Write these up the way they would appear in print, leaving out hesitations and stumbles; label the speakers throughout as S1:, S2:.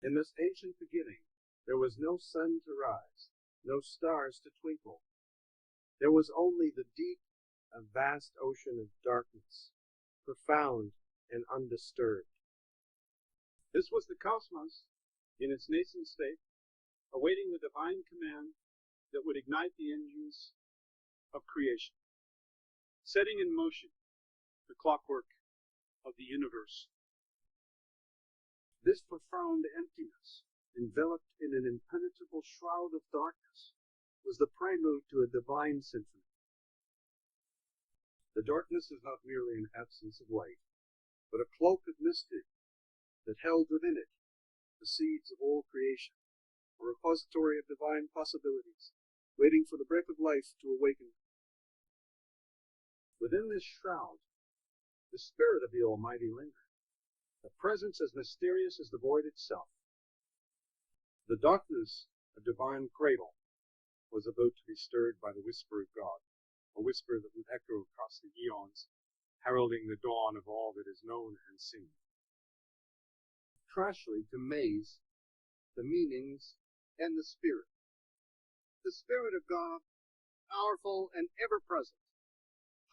S1: In this ancient beginning, there was no sun to rise, no stars to twinkle. There was only the deep and vast ocean of darkness, profound and undisturbed. This was the cosmos in its nascent state, awaiting the divine command that would ignite the engines of creation, setting in motion the clockwork of the universe. This profound emptiness, enveloped in an impenetrable shroud of darkness, was the prelude to a divine symphony. The darkness is not merely an absence of light, but a cloak of mystery that held within it the seeds of all creation, a repository of divine possibilities, waiting for the breath of life to awaken. Within this shroud, the spirit of the Almighty lingered, a presence as mysterious as the void itself. The darkness, a divine cradle, was about to be stirred by the whisper of God, a whisper that would echo across the eons, heralding the dawn of all that is known and seen. Trashly to maze the meanings and the Spirit. The Spirit of God, powerful and ever-present,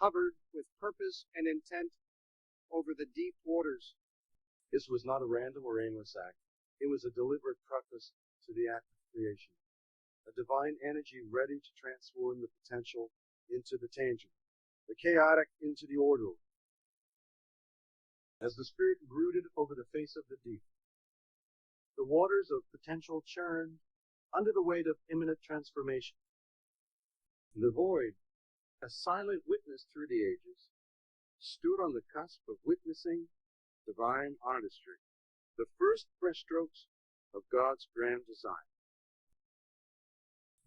S1: hovered with purpose and intent over the deep waters. This was not a random or aimless act. It was a deliberate preface to the act of creation, a divine energy ready to transform the potential into the tangible, the chaotic into the orderly. As the Spirit brooded over the face of the deep, the waters of potential churned under the weight of imminent transformation. The void, a silent witness through the ages, stood on the cusp of witnessing divine artistry, the first brushstrokes of God's grand design.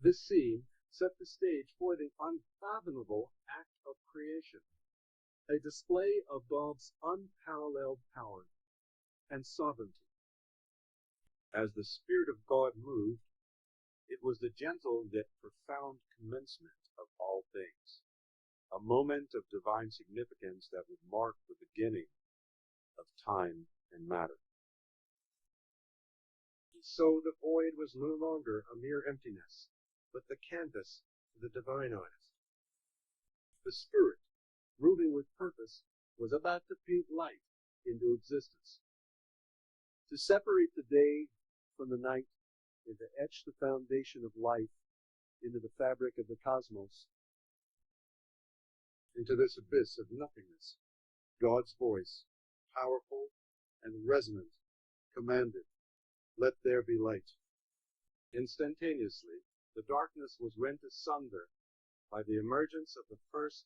S1: This scene set the stage for the unfathomable act of creation, a display of God's unparalleled power and sovereignty. As the Spirit of God moved, it was the gentle yet profound commencement of all things, a moment of divine significance that would mark the beginning of time and matter. So the void was no longer a mere emptiness, but the canvas for the divine artist. The Spirit, moving with purpose, was about to paint light into existence, to separate the day from the night, and to etch the foundation of life into the fabric of the cosmos. Into this abyss of nothingness, God's voice, powerful and resonant, commanded, "Let there be light." Instantaneously, the darkness was rent asunder by the emergence of the first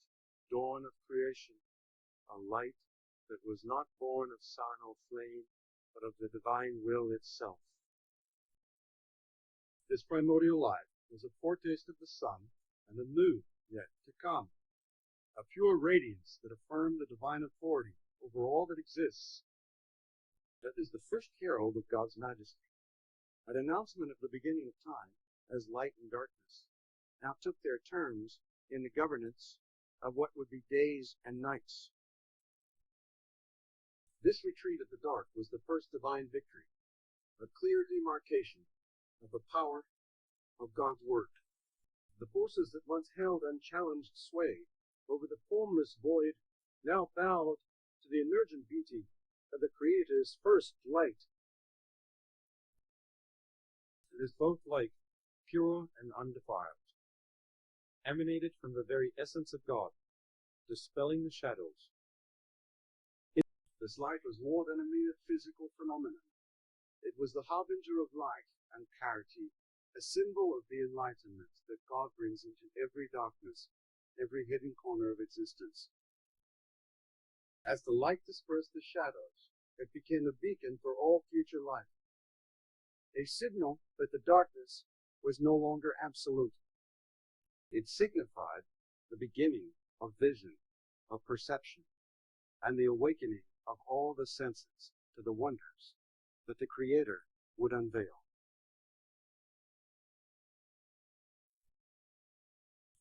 S1: dawn of creation, a light that was not born of sun or flame, but of the divine will itself. This primordial light was a foretaste of the sun and the new yet to come, a pure radiance that affirmed the divine authority over all that exists. That is the first herald of God's majesty, an announcement of the beginning of time, as light and darkness now took their turns in the governance of what would be days and nights. This retreat of the dark was the first divine victory, a clear demarcation of the power of God's word. The forces that once held unchallenged sway over the formless void now bowed to the emergent beauty of the Creator's first light. It is both light, pure and undefiled, emanated from the very essence of God, dispelling the shadows. This light was more than a mere physical phenomenon. It was the harbinger of light and clarity, a symbol of the enlightenment that God brings into every darkness, every hidden corner of existence. As the light dispersed the shadows, it became a beacon for all future life, a signal that the darkness was no longer absolute. It signified the beginning of vision, of perception, and the awakening of all the senses to the wonders that the Creator would unveil.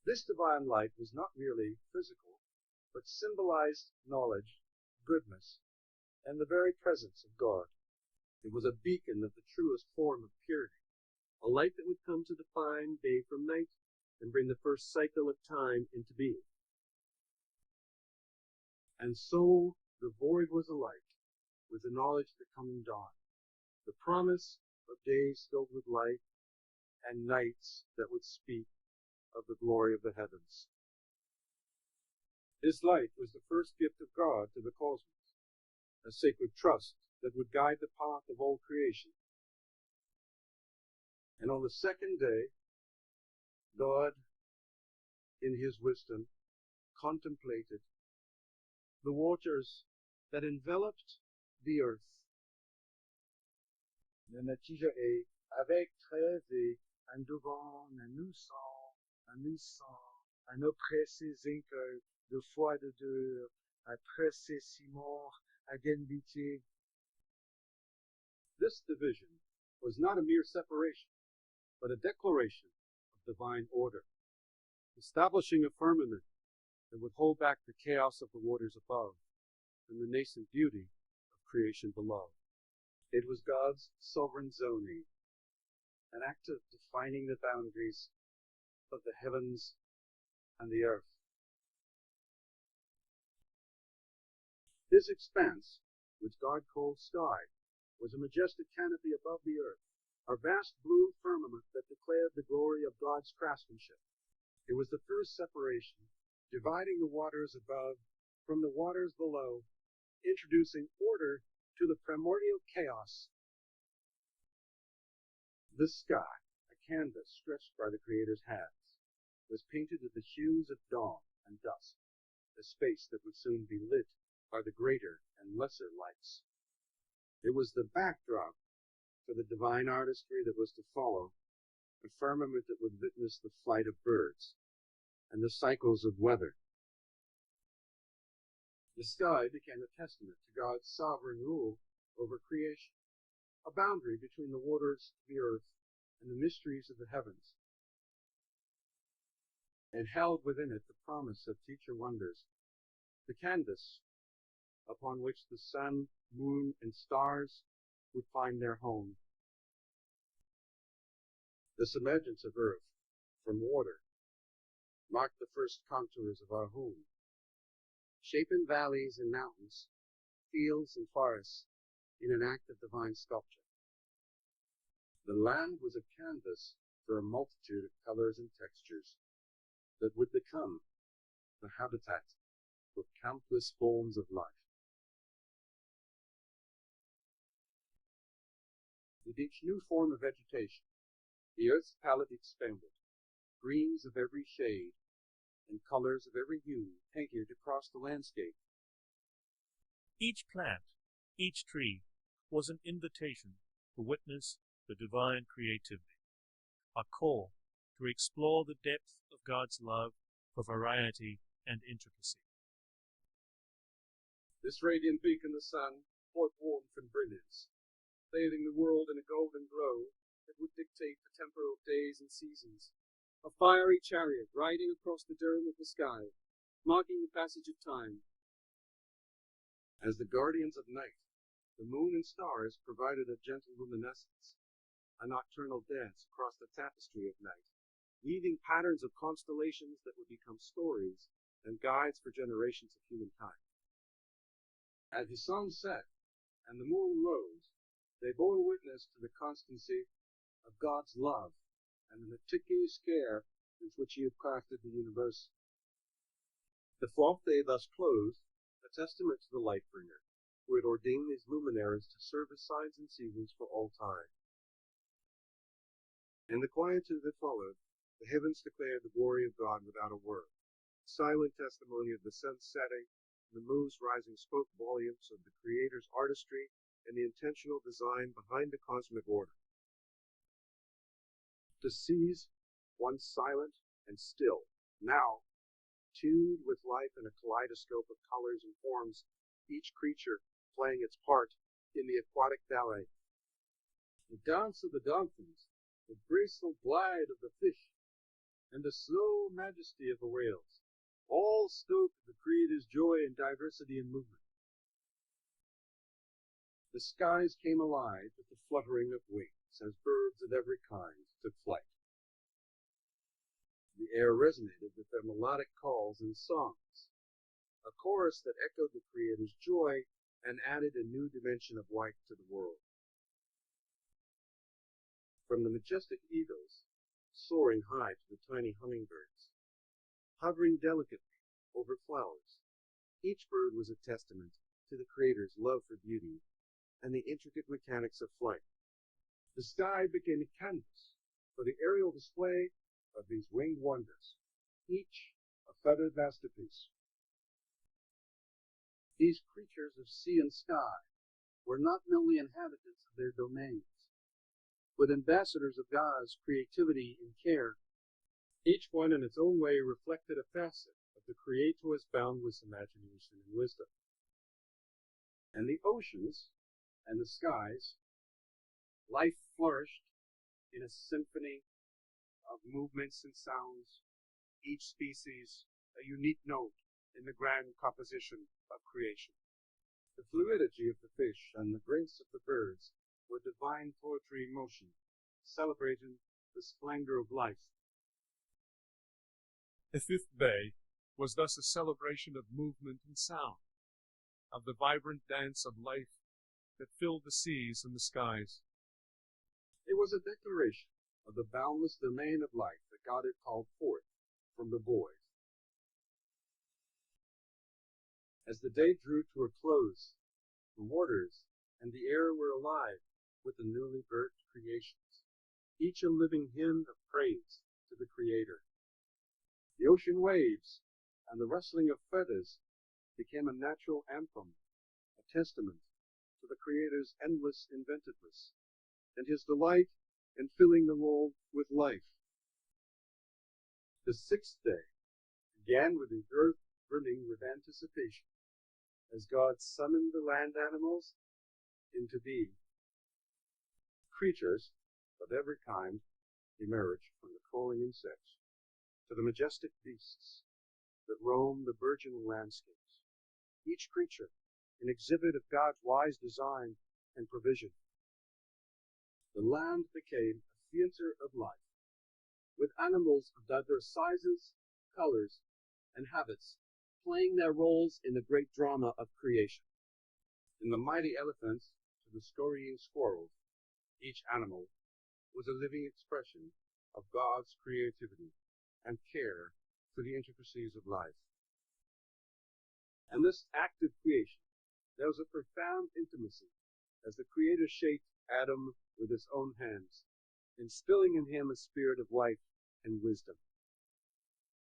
S1: This divine light was not merely physical, but symbolized knowledge, goodness, and the very presence of God.
S2: It was a beacon of the truest form of purity, a light that would come to define day from night and bring the first cycle of time into being. And so the void was alight with the knowledge of the coming dawn, the promise of days filled with light and nights that would speak of the glory of the heavens. This light was the first gift of God to the cosmos, a sacred trust that would guide the path of all creation. And on the second day, God, in his wisdom, contemplated the waters that enveloped the earth.
S1: Le natija est, avec trêve et un devant, un nuissant, un oppressé zinker, de foi de deux, un pressé si mort, à genbité.
S2: This division was not a mere separation, but a declaration of divine order, establishing a firmament that would hold back the chaos of the waters above and the nascent beauty of creation below. It was God's sovereign zoning, an act of defining the boundaries of the heavens and the earth. This expanse, which God called sky, was a majestic canopy above the earth, a vast blue firmament that declared the glory of God's craftsmanship. It was the first separation, dividing the waters above from the waters below, introducing order to the primordial chaos. The sky, a canvas stretched by the Creator's hands, was painted with the hues of dawn and dusk, a space that would soon be lit by the greater and lesser lights. It was the backdrop for the divine artistry that was to follow, a firmament that would witness the flight of birds and the cycles of weather. The sky became a testament to God's sovereign rule over creation, a boundary between the waters of the earth and the mysteries of the heavens. It held within it the promise of future wonders, the canvas upon which the sun, moon, and stars would find their home. The submergence of earth from water marked the first contours of our home, shaping valleys and mountains, fields and forests in an act of divine sculpture. The land was a canvas for a multitude of colors and textures that would become the habitat for countless forms of life. With each new form of vegetation, the earth's palette expanded, greens of every shade and colors of every hue painted across the landscape.
S3: Each plant, each tree, was an invitation to witness the divine creativity, a call to explore the depth of God's love for variety and intricacy.
S2: This radiant beacon, the sun, poured warmth and brilliance, bathing the world in a golden glow that would dictate the tempo of days and seasons. A fiery chariot riding across the dome of the sky, marking the passage of time. As the guardians of night, the moon and stars provided a gentle luminescence, a nocturnal dance across the tapestry of night, weaving patterns of constellations that would become stories and guides for generations of humankind. As the sun set and the moon rose, they bore witness to the constancy of God's love and the meticulous care with which he had crafted the universe. The 12th day thus closed, a testament to the Light-Bringer, who had ordained these luminaries to serve as signs and seasons for all time. In the quietude that followed, the heavens declared the glory of God without a word. The silent testimony of the sun setting and the moon's rising spoke volumes of the Creator's artistry and the intentional design behind the cosmic order. The seas, once silent and still, now tuned with life in a kaleidoscope of colors and forms, each creature playing its part in the aquatic ballet. The dance of the dolphins, the graceful glide of the fish, and the slow majesty of the whales, all spoke of the Creator's joy in diversity and movement.
S1: The skies came alive with the fluttering of wings as birds of every kind took flight. The air resonated with their melodic calls and songs, a chorus that echoed the Creator's joy and added a new dimension of light to the world. From the majestic eagles, soaring high to the tiny hummingbirds, hovering delicately over flowers, each bird was a testament to the Creator's love for beauty and the intricate mechanics of flight. The sky became a canvas for the aerial display of these winged wonders, each a feathered masterpiece. These creatures of sea and sky were not merely inhabitants of their domains, but ambassadors of God's creativity and care. Each one in its own way reflected a facet of the Creator's boundless imagination and wisdom. And the oceans and the skies, life flourished in a symphony of movements and sounds, each species a unique note in the grand composition of creation. The fluidity of the fish and the grace of the birds were divine poetry in motion, celebrating the splendor of life.
S2: The fifth day was thus a celebration of movement and sound, of the vibrant dance of life that filled the seas and the skies.
S1: It was a declaration of the boundless domain of life that God had called forth from the void. As the day drew to a close, the waters and the air were alive with the newly birthed creations, each a living hymn of praise to the Creator. The ocean waves and the rustling of feathers became a natural anthem, a testament to the Creator's endless inventiveness and His delight in filling the world with life. The sixth day began with the earth brimming with anticipation as God summoned the land animals into being. Creatures of every kind emerged from the crawling insects to the majestic beasts that roam the virginal landscapes, each creature an exhibit of God's wise design and provision. The land became a theater of life, with animals of diverse sizes, colors, and habits playing their roles in the great drama of creation. From the mighty elephants to the scurrying squirrels, each animal was a living expression of God's creativity and care for the intricacies of life. And this act of creation, there was a profound intimacy as the Creator shaped Adam with His own hands, instilling in him a spirit of life and wisdom.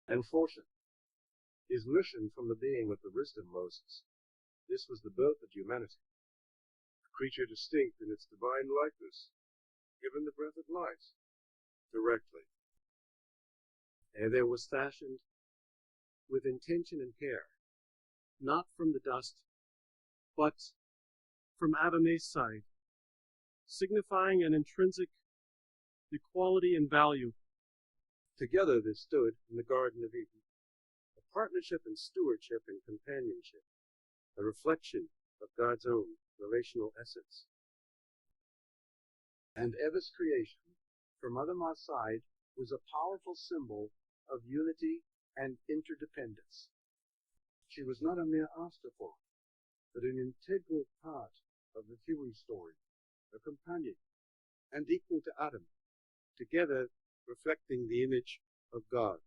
S1: And fortune, his mission from the being of the wisdom Moses, this was the birth of humanity, a creature distinct in its divine likeness, given the breath of life directly. And there was fashioned with intention and care, not from the dust, but from Adam's side, signifying an intrinsic equality and value. Together they stood in the Garden of Eden, a partnership in stewardship and companionship, a reflection of God's own relational essence. And Eva's creation, from Adam's side, was a powerful symbol of unity and interdependence. She was not a mere afterthought, but an integral part of the human story, a companion, and equal to Adam, together reflecting the image of God.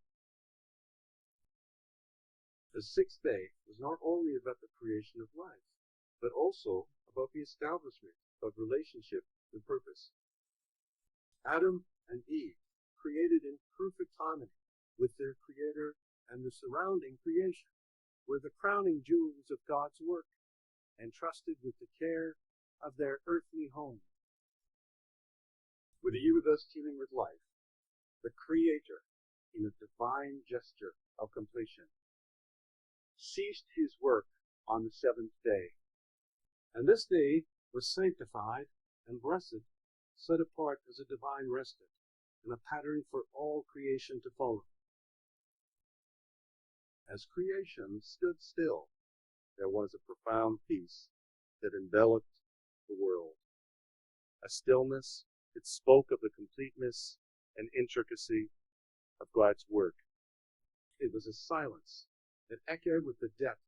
S1: The sixth day was not only about the creation of life, but also about the establishment of relationship and purpose. Adam and Eve, created in perfect harmony with their Creator and the surrounding creation, were the crowning jewels of God's work, entrusted with the care of their earthly home. With you thus teeming with life, the Creator, in a divine gesture of completion, ceased His work on the seventh day. And this day was sanctified and blessed, set apart as a divine respite and a pattern for all creation to follow. As creation stood still, there was a profound peace that enveloped the world. A stillness that spoke of the completeness and intricacy of God's work. It was a silence that echoed with the depth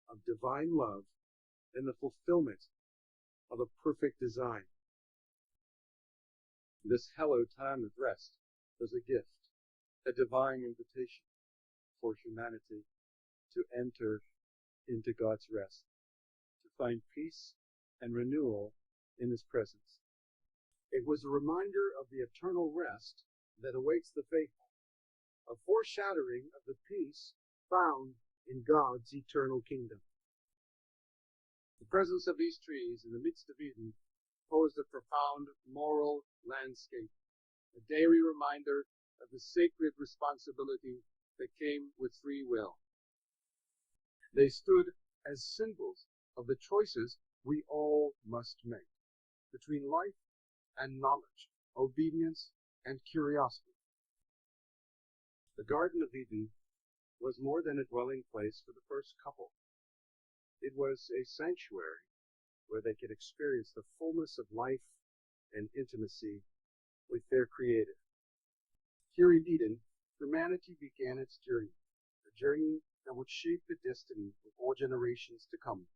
S1: of divine love and the fulfillment of a perfect design. This hallowed time of rest was a gift, a divine invitation for humanity to enter into God's rest, to find peace and renewal in His presence. It was a reminder of the eternal rest that awaits the faithful, a foreshadowing of the peace found in God's eternal kingdom. The presence of these trees in the midst of Eden posed a profound moral landscape, a daily reminder of the sacred responsibility that came with free will. They stood as symbols of the choices we all must make between life and knowledge, obedience and curiosity. The Garden of Eden was more than a dwelling place for the first couple. It was a sanctuary where they could experience the fullness of life and intimacy with their Creator. Here in Eden, humanity began its journey, a journey that would shape the destiny of all generations to come.